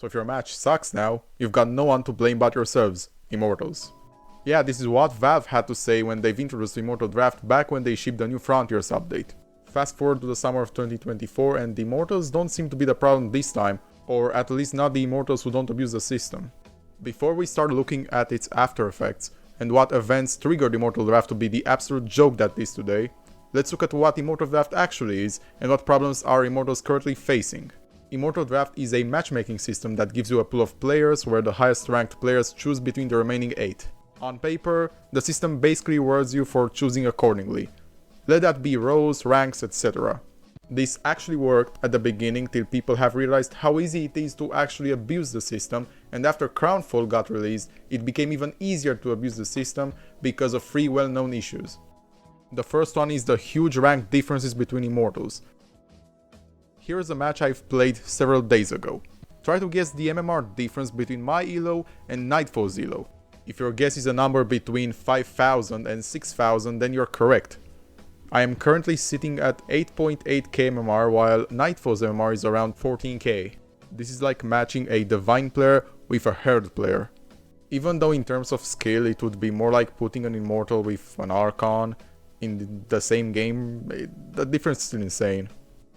So if your match sucks now, you've got no one to blame but yourselves, Immortals. Yeah, this is what Valve had to say when they've introduced Immortal Draft back when they shipped the new Frontiers update. Fast forward to the summer of 2024 and the Immortals don't seem to be the problem this time, or at least not the Immortals who don't abuse the system. Before we start looking at its after effects and what events triggered Immortal Draft to be the absolute joke that it is today, let's look at what Immortal Draft actually is and what problems are Immortals currently facing. Immortal Draft is a matchmaking system that gives you a pool of players where the highest ranked players choose between the remaining 8. On paper, the system basically rewards you for choosing accordingly. Let that be rows, ranks, etc. This actually worked at the beginning till people have realized how easy it is to actually abuse the system, and after Crownfall got released, it became even easier to abuse the system because of 3 well-known issues. The first one is the huge rank differences between Immortals. Here's a match I've played several days ago. Try to guess the MMR difference between my elo and Nightfall's elo. If your guess is a number between 5000 and 6000, then you're correct. I am currently sitting at 8.8k MMR while Nightfall's MMR is around 14k. This is like matching a Divine player with a Herald player. Even though in terms of skill it would be more like putting an Immortal with an Archon in the same game, the difference is still insane.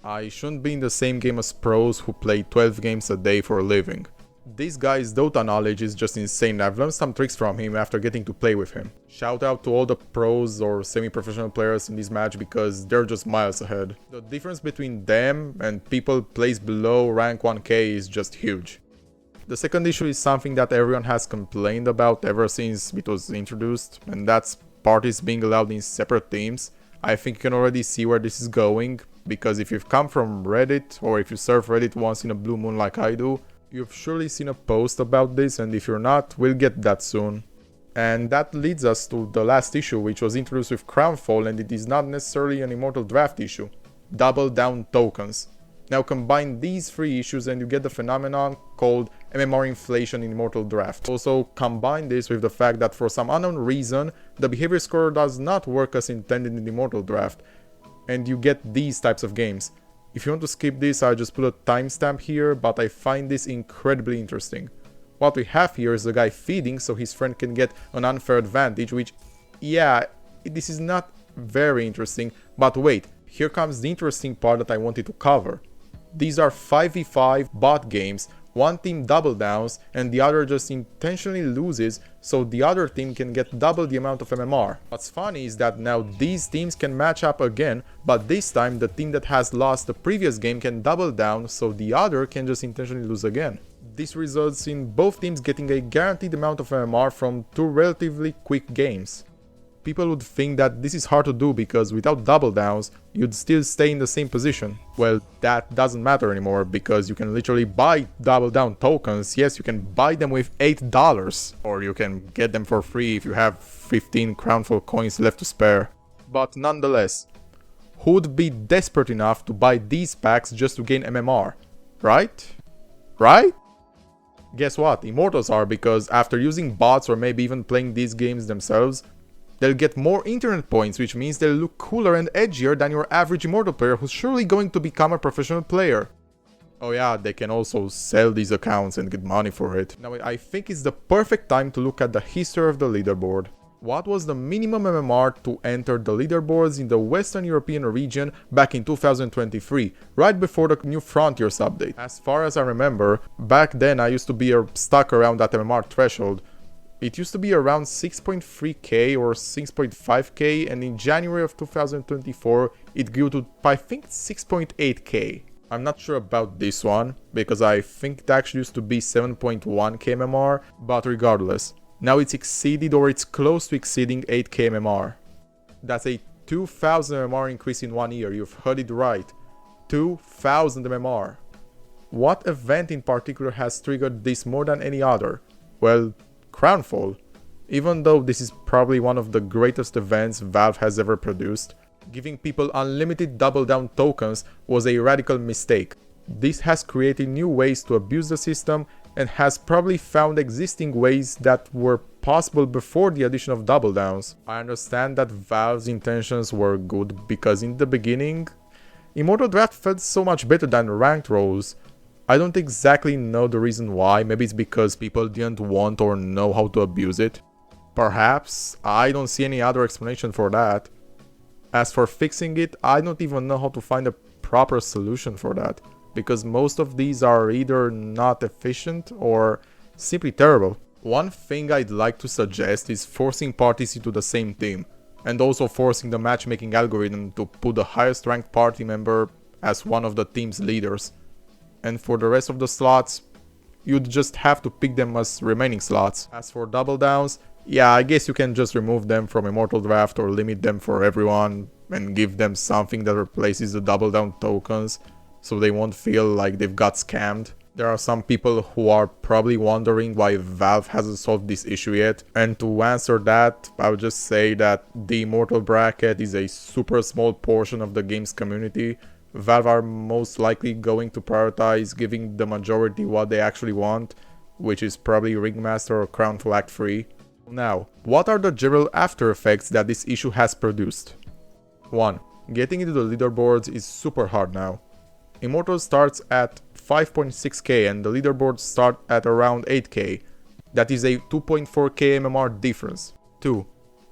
I shouldn't be in the same game as pros who play 12 games a day for a living. This guy's Dota knowledge is just insane. I've learned some tricks from him after getting to play with him. Shout out to all the pros or semi-professional players in this match because they're just miles ahead. The difference between them and people placed below rank 1k is just huge. The second issue is something that everyone has complained about ever since it was introduced, and that's parties being allowed in separate teams. I think you can already see where this is going, because if you've come from Reddit or if you surf Reddit once in a blue moon like I do, you've surely seen a post about this, and if you're not, we'll get that soon. And that leads us to the last issue, which was introduced with Crownfall, and it is not necessarily an Immortal Draft issue. Double down tokens. Now combine these 3 issues and you get the phenomenon called MMR Inflation in Immortal Draft. Also combine this with the fact that for some unknown reason, the behavior score does not work as intended in Immortal Draft, and you get these types of games. If you want to skip this, I'll just put a timestamp here, but I find this incredibly interesting. What we have here is a guy feeding so his friend can get an unfair advantage, which, yeah, this is not very interesting, but wait, here comes the interesting part that I wanted to cover. These are 5v5 bot games, one team double downs and the other just intentionally loses so the other team can get double the amount of MMR. What's funny is that now these teams can match up again, but this time the team that has lost the previous game can double down so the other can just intentionally lose again. This results in both teams getting a guaranteed amount of MMR from 2 relatively quick games. People would think that this is hard to do because without double downs, you'd still stay in the same position. Well, that doesn't matter anymore because you can literally buy double down tokens. Yes, you can buy them with $8, or you can get them for free if you have 15 Crownfall coins left to spare. But nonetheless, who would be desperate enough to buy these packs just to gain MMR? Right? Right? Guess what? Immortals are, because after using bots or maybe even playing these games themselves, they'll get more internet points, which means they'll look cooler and edgier than your average Immortal player who's surely going to become a professional player. Oh yeah, they can also sell these accounts and get money for it. Now I think it's the perfect time to look at the history of the leaderboard. What was the minimum MMR to enter the leaderboards in the Western European region back in 2023, right before the new Frontiers update? As far as I remember, back then I used to be stuck around that MMR threshold. It used to be around 6.3k or 6.5k, and in January of 2024 it grew to, I think, 6.8k. I'm not sure about this one, because I think it actually used to be 7.1k MMR, but regardless, now it's exceeded or it's close to exceeding 8k MMR. That's a 2000 MMR increase in 1 year, you've heard it right, 2000 MMR. What event in particular has triggered this more than any other? Well, Crownfall. Even though this is probably one of the greatest events Valve has ever produced, giving people unlimited double down tokens was a radical mistake. This has created new ways to abuse the system and has probably found existing ways that were possible before the addition of double downs. I understand that Valve's intentions were good because in the beginning, Immortal Draft felt so much better than ranked roles. I don't exactly know the reason why, maybe it's because people didn't want or know how to abuse it. Perhaps, I don't see any other explanation for that. As for fixing it, I don't even know how to find a proper solution for that, because most of these are either not efficient or simply terrible. One thing I'd like to suggest is forcing parties into the same team, and also forcing the matchmaking algorithm to put the highest ranked party member as one of the team's leaders. And for the rest of the slots, you'd just have to pick them as remaining slots. As for double downs, yeah, I guess you can just remove them from Immortal Draft or limit them for everyone and give them something that replaces the double down tokens so they won't feel like they've got scammed. There are some people who are probably wondering why Valve hasn't solved this issue yet, and to answer that, I would just say that the Immortal bracket is a super small portion of the game's community. Valve are most likely going to prioritize giving the majority what they actually want, which is probably Ringmaster or Crown Flag free. Now, what are the general after effects that this issue has produced? 1. Getting into the leaderboards is super hard now. Immortal starts at 5.6k and the leaderboards start at around 8k. That is a 2.4k MMR difference. 2.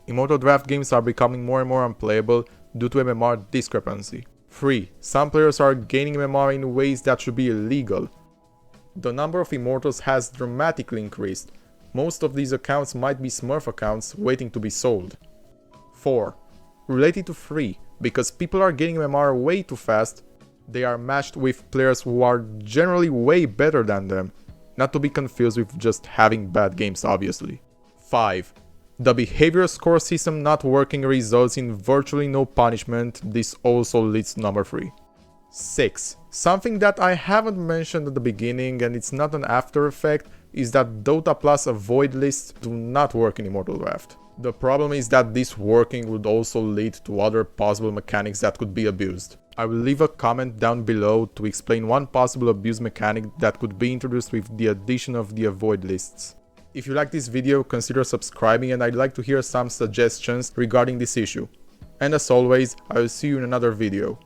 Immortal Draft games are becoming more and more unplayable due to MMR discrepancy. 3. Some players are gaining MMR in ways that should be illegal. The number of Immortals has dramatically increased. Most of these accounts might be Smurf accounts waiting to be sold. 4. Related to 3, because people are gaining MMR way too fast, they are matched with players who are generally way better than them, not to be confused with just having bad games obviously. 5. The behavior score system not working results in virtually no punishment, this also leads to number 3. 6. Something that I haven't mentioned at the beginning and it's not an after effect is that Dota Plus avoid lists do not work in Immortal Draft. The problem is that this working would also lead to other possible mechanics that could be abused. I will leave a comment down below to explain one possible abuse mechanic that could be introduced with the addition of the avoid lists. If you like this video, consider subscribing and I'd like to hear some suggestions regarding this issue. And as always, I will see you in another video.